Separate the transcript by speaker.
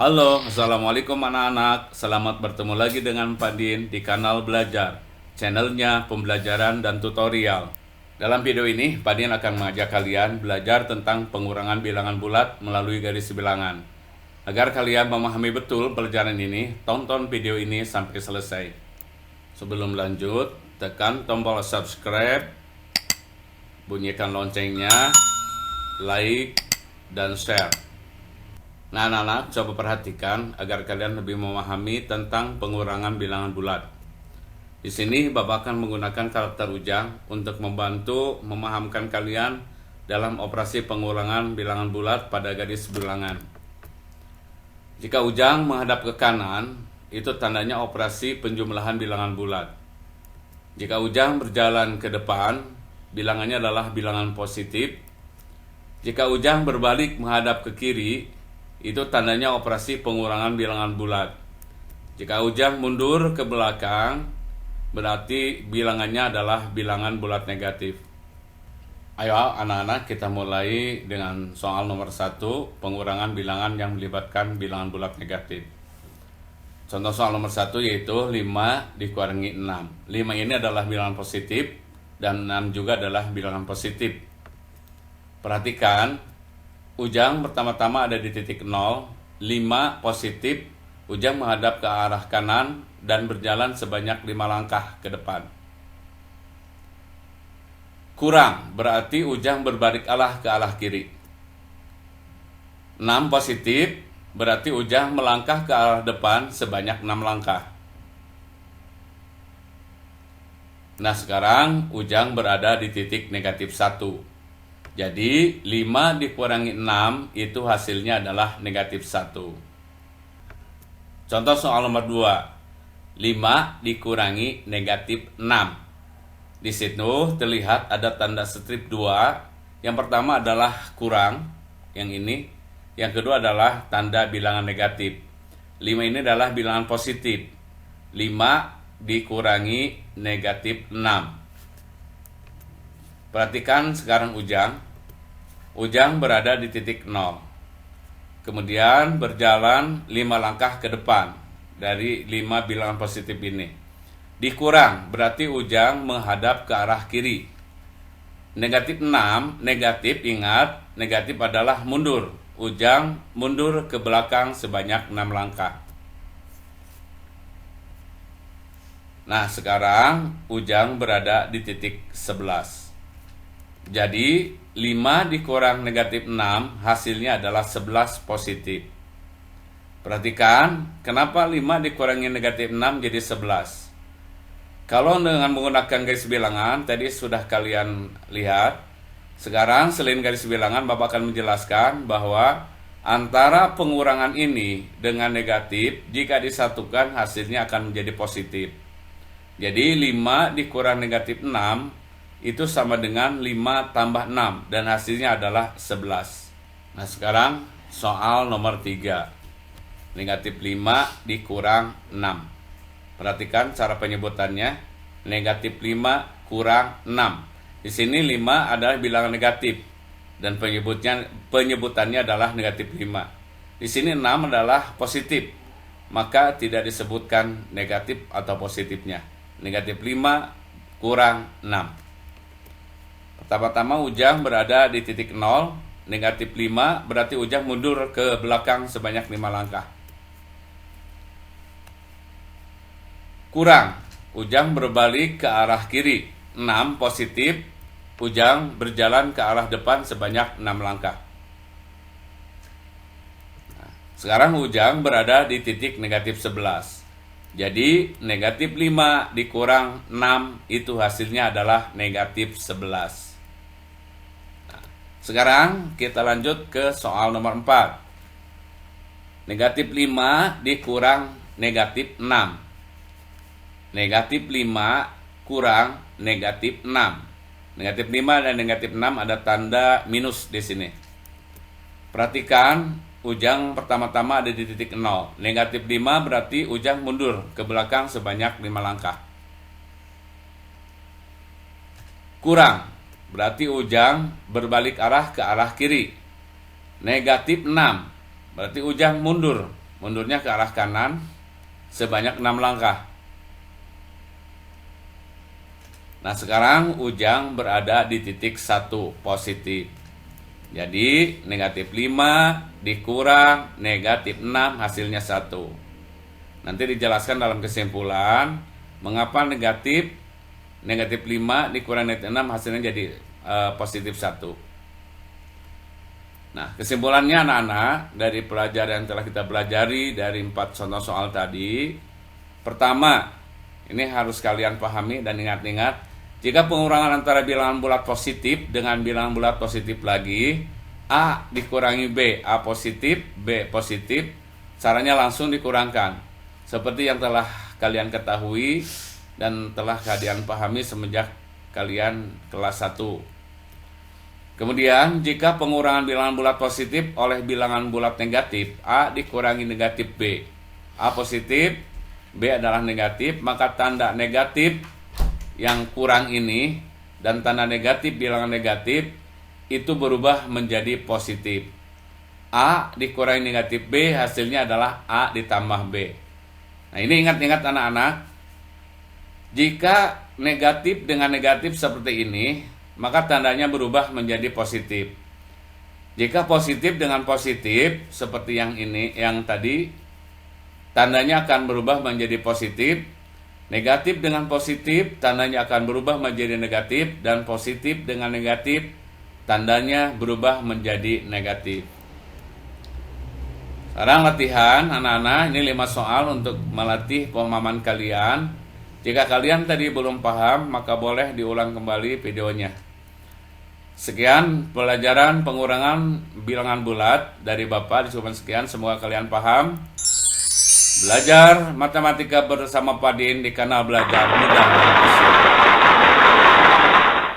Speaker 1: Halo, Assalamualaikum anak-anak. Selamat bertemu lagi dengan Pak Din di kanal Belajar, channelnya pembelajaran dan tutorial. Dalam video ini, Pak Din akan mengajak kalian belajar tentang pengurangan bilangan bulat melalui garis bilangan. Agar kalian memahami betul pelajaran ini, tonton video ini sampai selesai. Sebelum lanjut, tekan tombol subscribe, bunyikan loncengnya, like, dan share. Nah, anak-anak, coba perhatikan agar kalian lebih memahami tentang pengurangan bilangan bulat. Di sini Bapak akan menggunakan karakter ujang untuk membantu memahamkan kalian dalam operasi pengurangan bilangan bulat pada garis bilangan. Jika ujang menghadap ke kanan, itu tandanya operasi penjumlahan bilangan bulat. Jika ujang berjalan ke depan, bilangannya adalah bilangan positif. Jika ujang berbalik menghadap ke kiri, itu tandanya operasi pengurangan bilangan bulat. Jika ujang mundur ke belakang, berarti bilangannya adalah bilangan bulat negatif. Ayo anak-anak, kita mulai dengan soal nomor 1, pengurangan bilangan yang melibatkan bilangan bulat negatif. Contoh soal nomor 1 yaitu 5 dikurangi 6. 5 ini adalah bilangan positif dan 6 juga adalah bilangan positif. Perhatikan, ujang pertama-tama ada di titik 0, 5 positif, ujang menghadap ke arah kanan dan berjalan sebanyak 5 langkah ke depan. Kurang, berarti ujang berbalik arah ke arah kiri. 6 positif, berarti ujang melangkah ke arah depan sebanyak 6 langkah. Nah, sekarang ujang berada di titik negatif 1. Jadi 5 dikurangi 6 itu hasilnya adalah negatif 1. Contoh soal nomor 2. 5 dikurangi negatif 6. Di situ terlihat ada tanda strip 2. Yang pertama adalah kurang, yang ini. Yang kedua adalah tanda bilangan negatif. 5 ini adalah bilangan positif. 5 dikurangi negatif 6. Perhatikan sekarang ujang. Ujang berada di titik 0. Kemudian berjalan 5 langkah ke depan dari 5 bilangan positif ini. Dikurang, berarti ujang menghadap ke arah kiri. Negatif 6, negatif, ingat, negatif adalah mundur. Ujang mundur ke belakang sebanyak 6 langkah. Nah, sekarang ujang berada di titik 11. Jadi 5 dikurang negatif 6 hasilnya adalah 11 positif. Perhatikan, kenapa 5 dikurangi negatif 6 jadi 11? Kalau dengan menggunakan garis bilangan, tadi sudah kalian lihat. Sekarang selain garis bilangan, Bapak akan menjelaskan bahwa antara pengurangan ini dengan negatif, jika disatukan hasilnya akan menjadi positif. Jadi 5 dikurang negatif 6 itu sama dengan 5 tambah 6 dan hasilnya adalah 11. Nah, sekarang soal nomor 3. Negatif 5 dikurang 6. Perhatikan cara penyebutannya. Negatif 5 kurang 6. Di sini 5 adalah bilangan negatif dan penyebutannya adalah negatif 5. Di sini 6 adalah positif, maka tidak disebutkan negatif atau positifnya. Negatif 5 kurang 6. Pertama-tama ujang berada di titik 0, negatif 5, berarti ujang mundur ke belakang sebanyak 5 langkah. Kurang, ujang berbalik ke arah kiri, 6 positif, ujang berjalan ke arah depan sebanyak 6 langkah. Nah, sekarang ujang berada di titik negatif 11. Jadi negatif 5 dikurang 6 itu hasilnya adalah negatif 11. Sekarang kita lanjut ke soal nomor 4. Negatif 5 dikurang negatif 6. Negatif 5 kurang negatif 6. Negatif 5 dan negatif 6 ada tanda minus di sini. Perhatikan, ujang pertama-tama ada di titik 0. Negatif 5 berarti ujang mundur ke belakang sebanyak 5 langkah. Kurang, berarti ujang berbalik arah ke arah kiri. Negatif 6, berarti ujang mundur mundurnya ke arah kanan sebanyak 6 langkah. Nah, sekarang Ujang berada di titik 1 positif. Jadi negatif 5 dikurang negatif 6 hasilnya 1. Nanti dijelaskan dalam kesimpulan mengapa negatif 5 dikurang negatif 6 hasilnya jadi positif 1. Nah, kesimpulannya anak-anak dari pelajaran yang telah kita pelajari dari 4 contoh soal tadi. Pertama, ini harus kalian pahami dan ingat-ingat, jika pengurangan antara bilangan bulat positif dengan bilangan bulat positif lagi, A dikurangi B, A positif, B positif, caranya langsung dikurangkan. Seperti yang telah kalian ketahui dan telah kalian pahami semenjak kalian kelas 1. Kemudian, jika pengurangan bilangan bulat positif oleh bilangan bulat negatif, A dikurangi negatif B, A positif, B adalah negatif, maka tanda negatif yang kurang ini dan tanda negatif bilangan negatif itu berubah menjadi positif. A dikurangi negatif B, hasilnya adalah A ditambah B. Nah, ini ingat-ingat anak-anak, jika negatif dengan negatif seperti ini, maka tandanya berubah menjadi positif. Jika positif dengan positif seperti yang ini, yang tadi, tandanya akan berubah menjadi positif. Negatif dengan positif tandanya akan berubah menjadi negatif, dan positif dengan negatif tandanya berubah menjadi negatif. Sekarang latihan anak-anak, ini 5 soal untuk melatih pemahaman kalian. Jika kalian tadi belum paham, maka boleh diulang kembali videonya. Sekian pelajaran pengurangan bilangan bulat dari Bapak, cukup sekian, semoga kalian paham. Belajar matematika bersama Pak Din di kanal Belajar Mudah.